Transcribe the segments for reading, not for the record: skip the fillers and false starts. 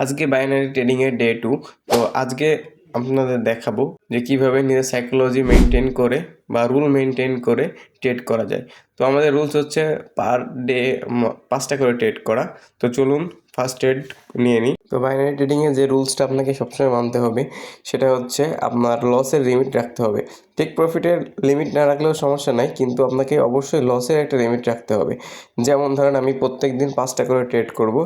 আজকে binary ট্রেডিংয়ের day 2। তো আজকে আপনাদের দেখাবো যে কিভাবে নিজের সাইকোলজি মেনটেন করে বা রুল মেনটেন করে ট্রেড করা যায়। তো আমাদের রুলস হচ্ছে পার ডে 5টা করে ট্রেড করা। তো চলুন ফার্স্ট ট্রেড নিয়ে নিই। তো বাইনারি ট্রেডিংয়ে যে রুলসটা আপনাকে সবসময় মানতে হবে সেটা হচ্ছে আপনার লসের লিমিট রাখতে হবে। টেক প্রফিটের লিমিট না রাখলেও সমস্যা নাই, কিন্তু আপনাকে অবশ্যই লসের একটা লিমিট রাখতে হবে। যেমন ধরেন আমি প্রত্যেক দিন 5টা করে ট্রেড করব,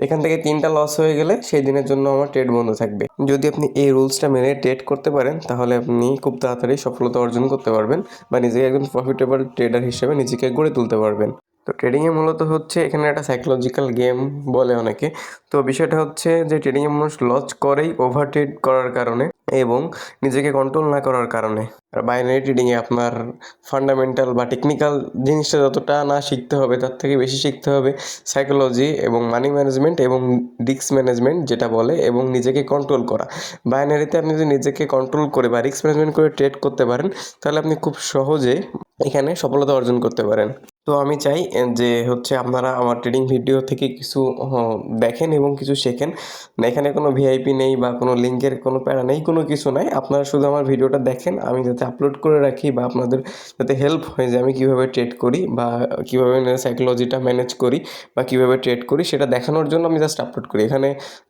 এখান থেকে 3টা লস হয়ে গেলে সেই দিনের জন্য আমার ট্রেড বন্ধ থাকবে। যদি আপনি এই রুলসটা মেনে ট্রেড করতে পারেন তাহলে আপনি খুব তাড়াতাড়ি সফলতা অর্জন করতে পারবেন বা নিজেকে একজন প্রফিটেবল ট্রেডার হিসেবে নিজেকে গড়ে তুলতে পারবেন। তো ট্রেডিংয়ে মূলত হচ্ছে এখানে একটা সাইকোলজিক্যাল গেম বলে অনেকে। তো বিষয়টা হচ্ছে যে ট্রেডিংয়ে মানুষ লস করেই ওভার ট্রেড করার কারণে এবং নিজেকে কন্ট্রোল না করার কারণে। আর বাইনারি ট্রেডিংয়ে আপনার ফান্ডামেন্টাল বা টেকনিক্যাল জিনিসটা যতটা না শিখতে হবে তার থেকে বেশি শিখতে হবে সাইকোলজি এবং মানি ম্যানেজমেন্ট এবং রিস্ক ম্যানেজমেন্ট যেটা বলে, এবং নিজেকে কন্ট্রোল করা। বাইনারিতে আপনি যদি নিজেকে কন্ট্রোল করে বা রিস্ক ম্যানেজমেন্ট করে ট্রেড করতে পারেন তাহলে আপনি খুব সহজে এখানে সফলতা অর্জন করতে পারেন। তো আমি চাই যে হচ্ছে আপনারা আমার ট্রেডিং ভিডিও থেকে কিছু দেখেন এবং কিছু শেখেন। না এখানে কোনো ভিআইপি নেই বা কোনো লিঙ্কের কোনো প্যারা নেই, কোনো কিছু নাই। আপনারা শুধু আমার ভিডিওটা দেখেন, আমি যাতে আপলোড করে রাখি বা আপনাদের যাতে হেল্প হয় যে আমি কীভাবে ট্রেড করি বা কীভাবে সাইকোলজিটা ম্যানেজ করি বা কীভাবে ট্রেড করি সেটা দেখানোর জন্য আমি জাস্ট আপলোড করি। এখানে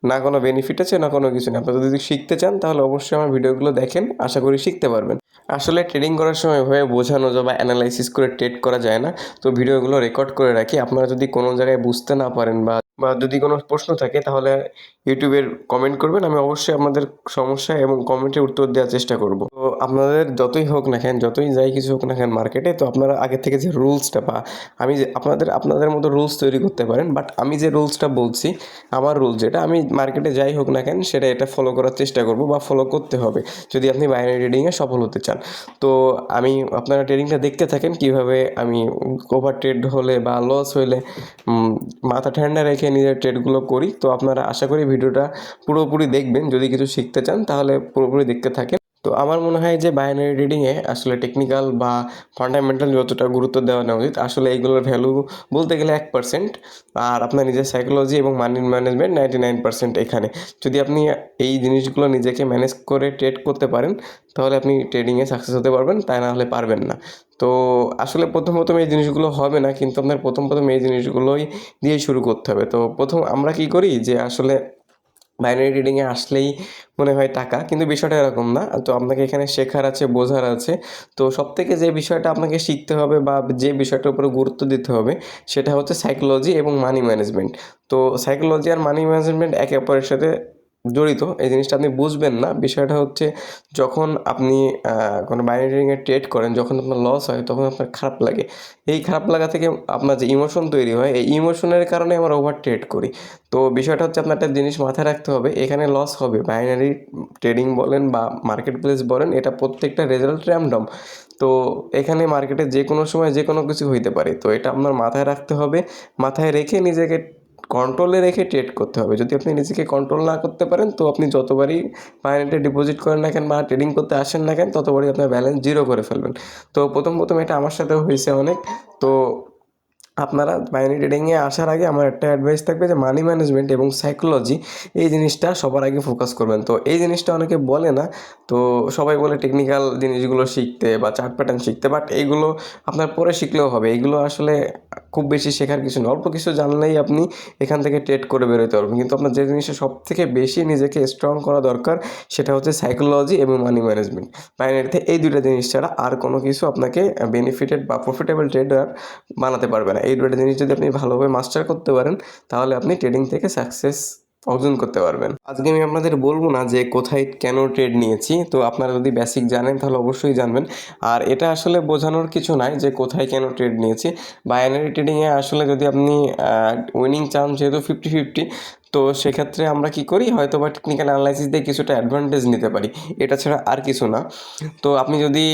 না কোনো বেনিফিট আছে না কোনো কিছু নেই। আপনারা যদি শিখতে চান তাহলে অবশ্যই আমার ভিডিওগুলো দেখেন, আশা করি শিখতে পারবেন। আসলে ট্রেডিং করার সময় এভাবে বোঝানো যায় বা অ্যানালাইসিস করে ট্রেড করা যায় না। তো ভিডিওগুলো রেকর্ড করে রাখি। আপনারা যদি কোনো জায়গায় বুঝতে না পারেন বা যদি কোনো প্রশ্ন থাকে তাহলে ইউটিউবের কমেন্ট করবেন, আমি অবশ্যই আপনাদের সমস্যা এবং কমেন্টের উত্তর দেওয়ার চেষ্টা করব। তো আপনাদের যতই হোক না কেন, যতই যাই কিছু হোক না কেন মার্কেটে, তো আপনারা আগে থেকে যে রুলসটা বা আমি যে আপনাদের মতো রুলস তৈরি করতে পারেন, বাট আমি যে রুলসটা বলছি আমার রুল যেটা, আমি মার্কেটে যাই হোক না কেন সেটা এটা ফলো করার চেষ্টা করব বা ফলো করতে হবে যদি আপনি বাইনারি ট্রেডিংয়ে সফল হতে চান। তো আপনারা ট্রেডিংটা দেখতে থাকেন কীভাবে আমি ওভার ট্রেড হলে বা লস হলে মাথা ঠান্ডা রেখে নিজের ট্রেডগুলো করি। তো আপনারা আশা করি ভিডিওটা পুরোপুরি দেখবেন, যদি কিছু শিখতে চান তাহলে পুরোপুরি দেখতে থাকেন। তো আমার মনে হয় যে বাইনারি ট্রেডিংয়ে আসলে টেকনিক্যাল বা ফান্ডামেন্টাল যতটা গুরুত্ব দেওয়া নেওয়া উচিত, আসলে এইগুলোর ভ্যালু বলতে গেলে 1%, আর আপনার নিজের সাইকোলজি এবং মানি ম্যানেজমেন্ট 99% এখানে। যদি আপনি এই জিনিসগুলো নিজেকে ম্যানেজ করে ট্রেড করতে পারেন তাহলে আপনি ট্রেডিংয়ে সাকসেস হতে পারবেন, তাই না হলে পারবেন না। তো আসলে প্রথম এই জিনিসগুলো হবে না, কিন্তু আপনার প্রথম এই জিনিসগুলোই দিয়ে শুরু করতে হবে। তো প্রথম আমরা কী করি যে আসলে বাইনারি ট্রেডিংয়ে আসলেই মনে হয় টাকা, কিন্তু বিষয়টা এরকম না। তো আপনাকে এখানে শেখার আছে, বোঝার আছে। তো সবথেকে যে বিষয়টা আপনাকে শিখতে হবে বা যে বিষয়টার উপরে গুরুত্ব দিতে হবে সেটা হচ্ছে সাইকোলজি এবং মানি ম্যানেজমেন্ট। তো সাইকোলজি আর মানি ম্যানেজমেন্ট একে অপরের সাথে জড়িত। এই জিনিসটা আপনি বুঝবেন না। বিষয়টা হচ্ছে যখন আপনি কোনো বাইনারি ট্রেডিংয়ে ট্রেড করেন, যখন আপনার লস হয় তখন আপনার খারাপ লাগে। এই খারাপ লাগা থেকে আপনার যে ইমোশন তৈরি হয়, এই ইমোশনের কারণে আমরা ওভার ট্রেড করি। তো বিষয়টা হচ্ছে আপনার একটা জিনিস মাথায় রাখতে হবে, এখানে লস হবে। বাইনারি ট্রেডিং বলেন বা মার্কেট প্লেস বলেন, এটা প্রত্যেকটা রেজাল্ট র্যান্ডম। তো এখানে মার্কেটে যে কোনো সময় যে কোনো কিছু হইতে পারে। তো এটা আপনার মাথায় রাখতে হবে। মাথায় রেখে নিজেকে কন্ট্রোলে রেখে ট্রেড করতে হবে। যদি আপনি নিজেকে কন্ট্রোল না করতে পারেন তো আপনি যতবারই বাইনারিতে ডিপোজিট করেন না কেন বা ট্রেডিং করতে আসেন না কেন ততবারই আপনার ব্যালেন্স জিরো করে ফেলবেন। তো প্রথম এটা আমার সাথেও হয়েছে অনেক। তো আপনারা বাইনারি ট্রেডিংয়ে আসার আগে আমার একটা অ্যাডভাইস থাকবে যে মানি ম্যানেজমেন্ট এবং সাইকোলজি এই জিনিসটা সবার আগে ফোকাস করবেন। তো এই জিনিসটা অনেকে বলে না। তো সবাই বলে টেকনিক্যাল জিনিসগুলো শিখতে বা চার্ট প্যাটার্ন শিখতে, বাট এইগুলো আপনার পরে শিখলেও হবে। এইগুলো আসলে খুব বেশি শেখার কিছু না, অল্প কিছু জানলেই আপনি এখান থেকে ট্রেড করে বেরোতে পারবেন। কিন্তু আপনার যে জিনিসটা সবথেকে বেশি নিজেকে স্ট্রং করা দরকার সেটা হচ্ছে সাইকোলজি এবং মানি ম্যানেজমেন্ট। বাইনারিতে এই দুইটা জিনিস ছাড়া আর কোনো কিছু আপনাকে বেনিফিটেড বা প্রফিটেবল ট্রেডার বানাতে পারবে না। এই দুটো জিনিস যদি আপনি ভালোভাবে মাস্টার করতে পারেন তাহলে আপনি ট্রেডিং থেকে সাকসেস অর্জন করতে পারবেন। আজকে আমি আপনাদের বলবো না যে কোথায় কেন ট্রেড নিয়েছি, তো আপনারা যদি বেসিক জানেন তাহলে অবশ্যই জানবেন। আর এটা আসলে বোঝানোর কিছু নাই যে কোথায় কেন ট্রেড নিয়েছি। বাইনারি ট্রেডিংয়ে আসলে যদি আপনি উইনিং চান যেহেতু 50-50, তো সেক্ষেত্রে আমরা কি করি, হয়তো বা টেকনিক্যাল অ্যানালাইসিস দিয়ে কিছুটা অ্যাডভান্টেজ নিতে পারি, এটা ছাড়া আর কিছু না। তো আপনি যদি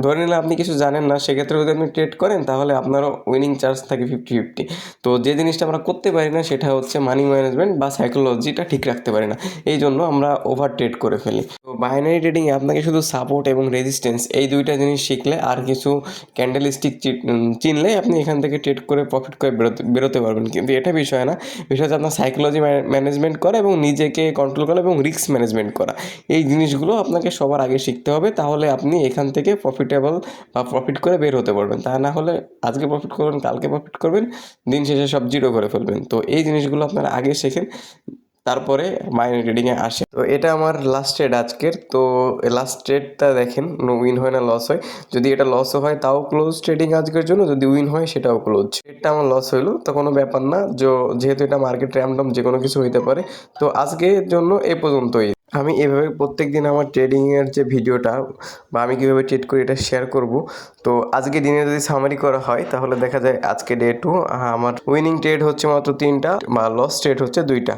ধরে নিলে আপনি কিছু জানেন না, সেক্ষেত্রে যদি আপনি ট্রেড করেন তাহলে আপনারও উইনিং চান্স থাকে 50-50। তো যে জিনিসটা আমরা করতে পারি না সেটা হচ্ছে মানি ম্যানেজমেন্ট বা সাইকোলজিটা ঠিক রাখতে পারি না, এই জন্য আমরা ওভার ট্রেড করে ফেলি। তো বাইনারি ট্রেডিংয়ে আপনাকে শুধু সাপোর্ট এবং রেজিস্ট্যান্স এই দুইটা জিনিস শিখলে আর কিছু ক্যান্ডেলস্টিক চিনলে আপনি এখান থেকে ট্রেড করে প্রফিট করে বেরোতে পারবেন। কিন্তু এটা বিষয় না, বিষয় হচ্ছে আপনার সাইকোলজি ম্যানেজমেন্ট করা এবং নিজেকে কন্ট্রোল করা এবং রিস্ক ম্যানেজমেন্ট করা। এই জিনিসগুলো আপনাকে সবার আগে শিখতে হবে, তাহলে আপনি এখান থেকে প্রফিটেবল বা প্রফিট করে বের হতে পারবেন। তা না হলে আজকে প্রফিট করবেন, কালকে প্রফিট করবেন, দিন শেষে সব জিরো করে ফেলবেন। তো এই জিনিসগুলো আপনারা আগে শেখেন, তারপরে বাইনারি ট্রেডিংয়ে আসে। তো এটা আমার লাস্ট ট্রেড আজকের। তো লাস্ট ট্রেডটা দেখেন, উইন হয় না লস হয়। যদি এটা লসও হয় তাও ক্লোজ ট্রেডিং আজকের জন্য, যদি উইন হয় সেটাও ক্লোজ। ট্রেডটা আমার লস হইলো তো কোনো ব্যাপার না, যেহেতু এটা মার্কেট র্যান্ডম, যে কোনো কিছু হইতে পারে। তো আজকের জন্য এ পর্যন্তই। আমি এভাবে প্রত্যেক দিন আমার ট্রেডিংয়ের যে ভিডিওটা বা আমি কীভাবে ট্রেড করি এটা শেয়ার করব। তো আজকে দিনে যদি সামারি করা হয় তাহলে দেখা যায় আজকে ডে 2 আমার উইনিং ট্রেড হচ্ছে মাত্র 3টা বা লস ট্রেড হচ্ছে 2টা।